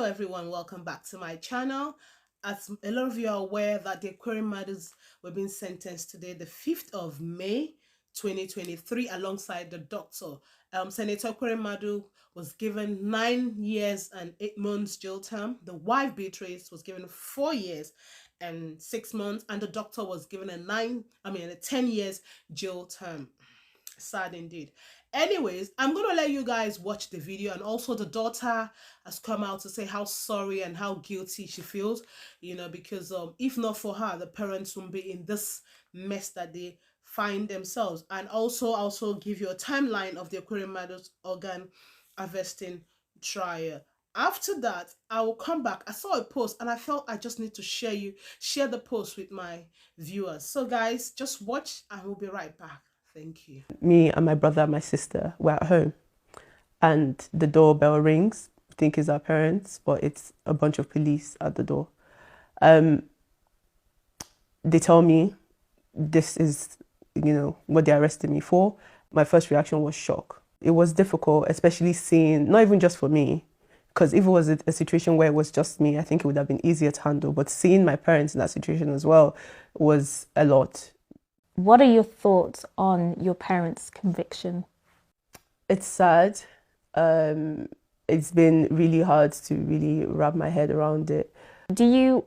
everyone, welcome back to my channel. As a lot of you are aware that the Ekweremadus were being sentenced today, the 5th of May 2023, alongside the doctor. Senator Ekweremadu was given 9 years and 8 months jail term. The wife Beatrice was given 4 years and 6 months, and the doctor was given a 10 years jail term. Sad indeed. Anyways, I'm gonna let you guys watch the video, and also the daughter has come out to say how sorry and how guilty she feels, because if not for her, the parents won't be in this mess that they find themselves. And also give you a timeline of the Ekweremadu's organ harvesting trial. After that, I will come back. I saw a post and I felt I just need to share the post with my viewers. So guys, just watch and we'll be right back. Thank you. Me and my brother and my sister were at home and the doorbell rings. I think it's our parents, but it's a bunch of police at the door. They tell me this is, what they arrested me for. My first reaction was shock. It was difficult, especially seeing, not even just for me, because if it was a situation where it was just me, I think it would have been easier to handle. But seeing my parents in that situation as well was a lot. What are your thoughts on your parents' conviction? It's sad. It's been really hard to really wrap my head around it. Do you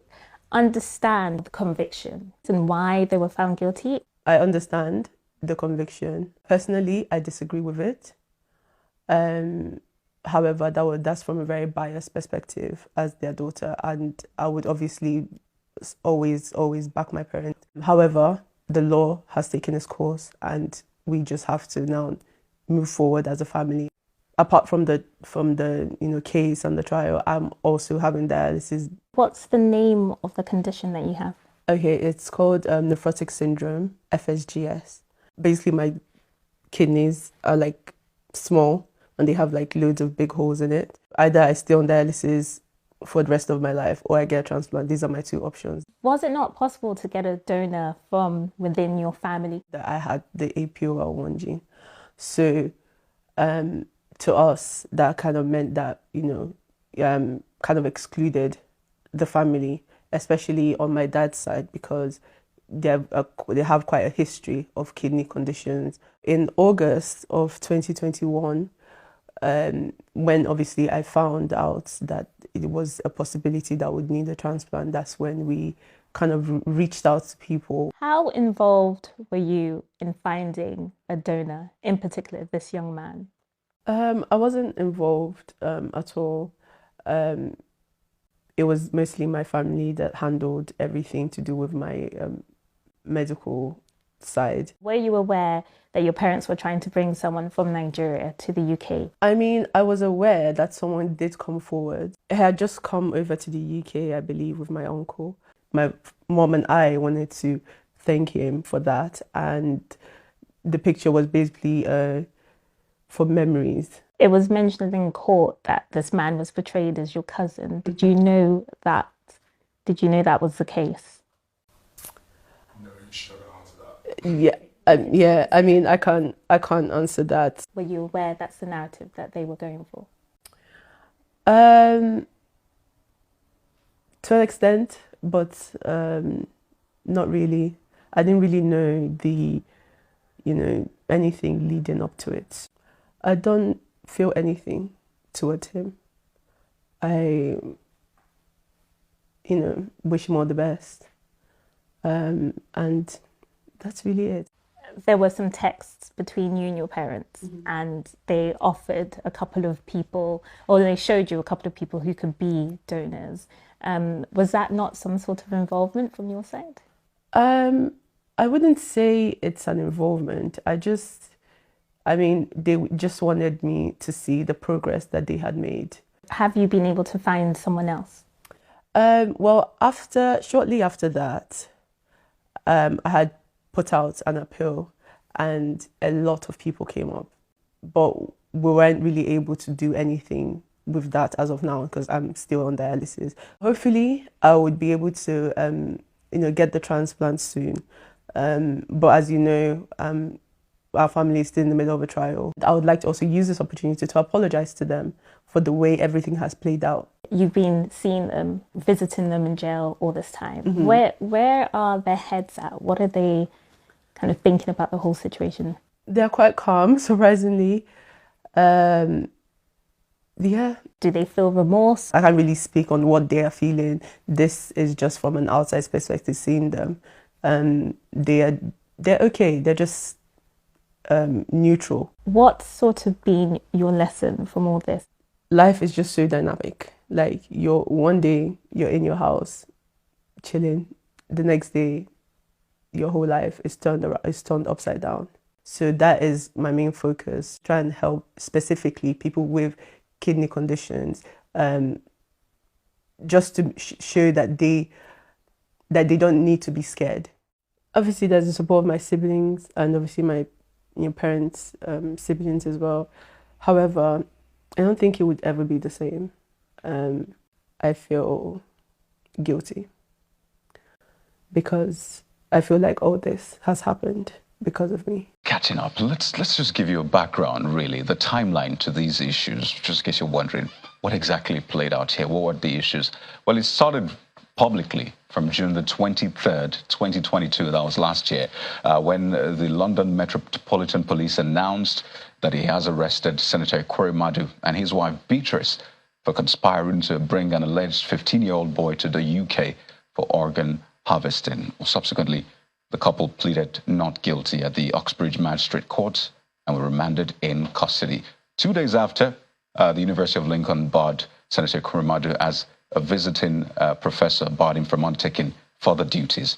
understand the conviction and why they were found guilty? I understand the conviction. Personally, I disagree with it. However, that's from a very biased perspective as their daughter, and I would obviously always back my parents. However, the law has taken its course and we just have to now move forward as a family. Apart from the case and the trial, I'm also having dialysis. What's the name of the condition that you have? Okay, it's called nephrotic syndrome, FSGS. Basically, my kidneys are like small and they have like loads of big holes in it. Either I stay on dialysis for the rest of my life or I get a transplant. These are my two options. Was it not possible to get a donor from within your family? That I had the APOL1 gene. So to us, that kind of meant that, kind of excluded the family, especially on my dad's side, because they have quite a history of kidney conditions. In August of 2021, when obviously I found out that it was a possibility that I would need a transplant, that's when we kind of reached out to people. How involved were you in finding a donor, in particular this young man? I wasn't involved at all. It was mostly my family that handled everything to do with my medical side. Were you aware that your parents were trying to bring someone from Nigeria to the UK? I mean, I was aware that someone did come forward. I had just come over to the UK, I believe, with my uncle. My mom and I wanted to thank him for that, and the picture was basically for memories. It was mentioned in court that this man was portrayed as your cousin. Did you know that? Did you know that was the case? No, you should answer that. Yeah. I mean, I can't answer that. Were you aware that's the narrative that they were going for? To an extent, but not really. I didn't really know anything leading up to it. I don't feel anything towards him. I, wish him all the best. And that's really it. There were some texts between you and your parents, and they offered a couple of people, or they showed you a couple of people who could be donors. Was that not some sort of involvement from your side? I wouldn't say it's an involvement. They just wanted me to see the progress that they had made. Have you been able to find someone else? Well, shortly after that, I had put out an appeal and a lot of people came up, but we weren't really able to do anything with that as of now because I'm still on dialysis. Hopefully, I would be able to, get the transplant soon. But as you know, our family is still in the middle of a trial. I would like to also use this opportunity to apologize to them for the way everything has played out. You've been seeing them, visiting them in jail all this time. Where are their heads at? What are they kind of thinking about the whole situation? They're quite calm, surprisingly. Yeah. Do they feel remorse? I can't really speak on what they are feeling. This is just from an outside perspective, seeing them. They're okay. They're just neutral. What's sort of been your lesson from all this? Life is just so dynamic. Like one day you're in your house, chilling. The next day, your whole life is turned upside down. So that is my main focus. Try and help specifically people with kidney conditions, just to show that they don't need to be scared. Obviously, there's the support of my siblings and obviously my parents' siblings as well. However, I don't think it would ever be the same. I feel guilty because I feel like all this has happened because of me. Catching up, let's just give you a background, really, the timeline to these issues, just in case you're wondering what exactly played out here. What were the issues? Well, it started publicly from June the 23rd, 2022, that was last year, when the London Metropolitan Police announced that he has arrested Senator Ekweremadu and his wife Beatrice for conspiring to bring an alleged 15-year-old boy to the UK for organ harvesting. Subsequently, the couple pleaded not guilty at the Uxbridge Magistrate Court and were remanded in custody. 2 days after, the University of Lincoln barred Senator Ekweremadu as a visiting professor, barred him from undertaking further duties.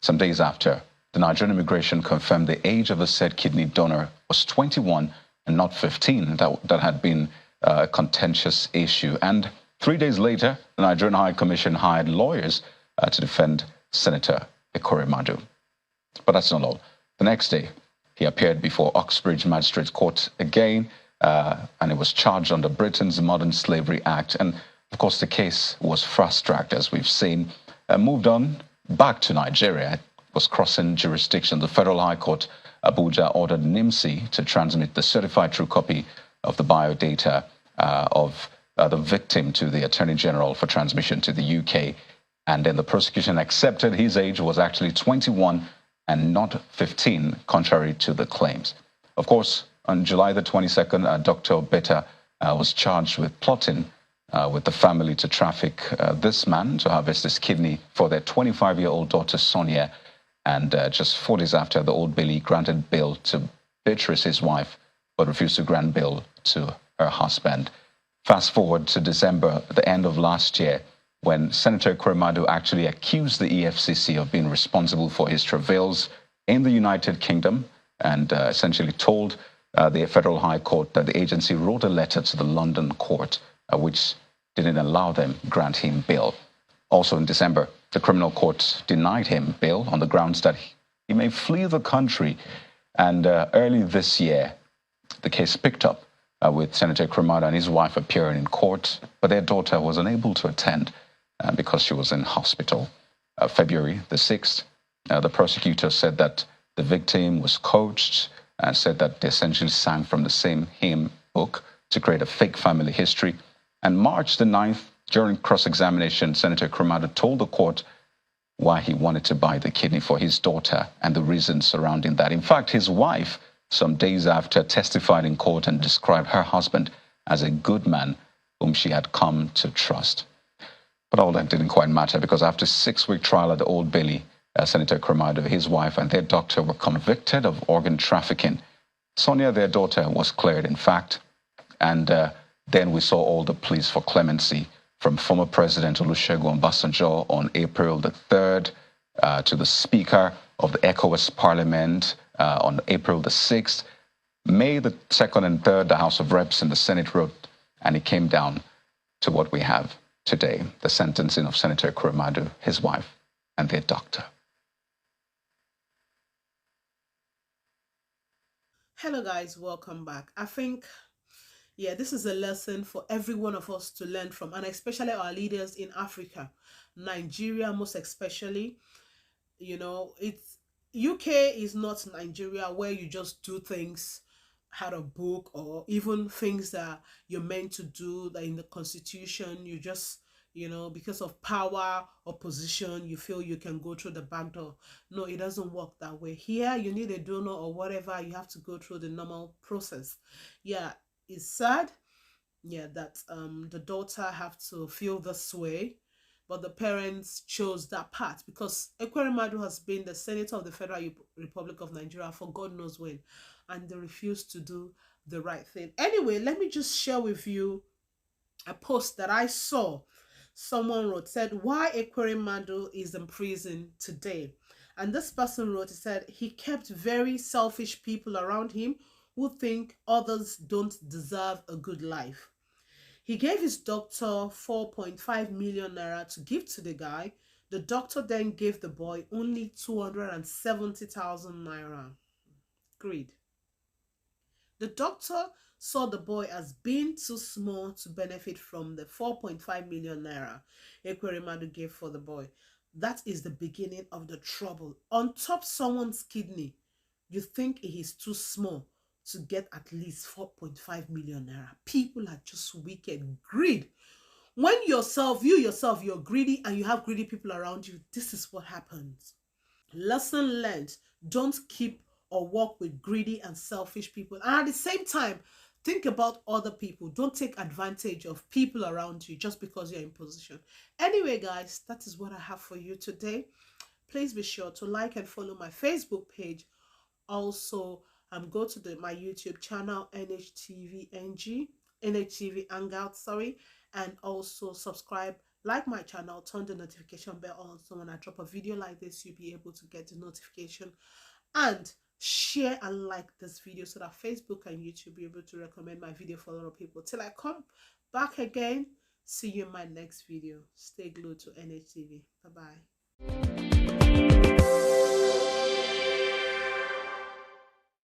Some days after, the Nigerian immigration confirmed the age of the said kidney donor was 21 and not 15. That had been a contentious issue. And 3 days later, the Nigerian High Commission hired lawyers to defend Senator Ekweremadu. But that's not all. The next day, he appeared before Uxbridge Magistrates Court again, and he was charged under Britain's Modern Slavery Act. And of course, the case was fast-tracked, as we've seen, moved on back to Nigeria. It was crossing jurisdiction. The Federal High Court, Abuja, ordered NIMC to transmit the certified true copy of the biodata of the victim to the Attorney General for transmission to the UK. And then the prosecution accepted his age was actually 21 and not 15, contrary to the claims. Of course, on July the 22nd, Dr. Obeta was charged with plotting with the family to traffic this man to harvest his kidney for their 25-year-old daughter, Sonia. And just 4 days after, the Old Bailey granted bail to Beatrice, his wife, but refused to grant bail to her husband. Fast forward to December, the end of last year, when Senator Ekweremadu actually accused the EFCC of being responsible for his travails in the United Kingdom and essentially told the Federal High Court that the agency wrote a letter to the London court which didn't allow them grant him bail. Also in December, the criminal court denied him bail on the grounds that he may flee the country. And early this year, the case picked up with Senator Ekweremadu and his wife appearing in court, but their daughter was unable to attend because she was in hospital. February the 6th, the prosecutor said that the victim was coached and said that they essentially sang from the same hymn book to create a fake family history. And March the 9th, during cross-examination, Senator Ekweremadu told the court why he wanted to buy the kidney for his daughter and the reasons surrounding that. In fact, his wife, some days after, testified in court and described her husband as a good man whom she had come to trust. But all that didn't quite matter because after a 6-week trial at the Old Bailey, Senator Ekweremadu, his wife, and their doctor were convicted of organ trafficking. Sonia, their daughter, was cleared, in fact. And then we saw all the pleas for clemency from former President Olusegun Obasanjo on April the 3rd to the Speaker of the ECOWAS Parliament on April the 6th. May the 2nd and 3rd, the House of Reps and the Senate wrote, and it came down to what we have today, the sentencing of Senator Ekweremadu, his wife, and their doctor. Hello guys, welcome back. I think, this is a lesson for every one of us to learn from, and especially our leaders in Africa, Nigeria most especially. You know, UK is not Nigeria where you just do things out of book, or even things that you're meant to do that in the constitution you just, you know, because of power or position you feel you can go through the back door. No, it doesn't work that way. Here you need a donor or whatever, you have to go through the normal process. Yeah, it's sad, yeah, that the daughter have to feel this way, but the parents chose that path because Ekweremadu has been the senator of the Federal Republic of Nigeria for God knows when, and they refused to do the right thing. Anyway, let me just share with you a post that I saw. Someone wrote, said, why Ekweremadu is in prison today. And this person wrote, he said, he kept very selfish people around him who think others don't deserve a good life. He gave his doctor 4.5 million naira to give to the guy. The doctor then gave the boy only 270,000 naira. Greed. The doctor saw the boy as being too small to benefit from the 4.5 million naira Ekweremadu gave for the boy. That is the beginning of the trouble. On top someone's kidney, you think he is too small to get at least 4.5 million naira. People are just wicked. Greed. When you yourself, you're greedy and you have greedy people around you, this is what happens. Lesson learned. Don't keep or work with greedy and selfish people. And at the same time, think about other people. Don't take advantage of people around you just because you're in position. Anyway, guys, that is what I have for you today. Please be sure to like and follow my Facebook page. Also, go to my YouTube channel, NHTV Hangout, sorry, and also subscribe, like my channel, turn the notification bell on, so when I drop a video like this, you'll be able to get the notification, and share and like this video so that Facebook and YouTube will be able to recommend my video for a lot of people. Till I come back again, see you in my next video. Stay glued to NHTV. Bye-bye.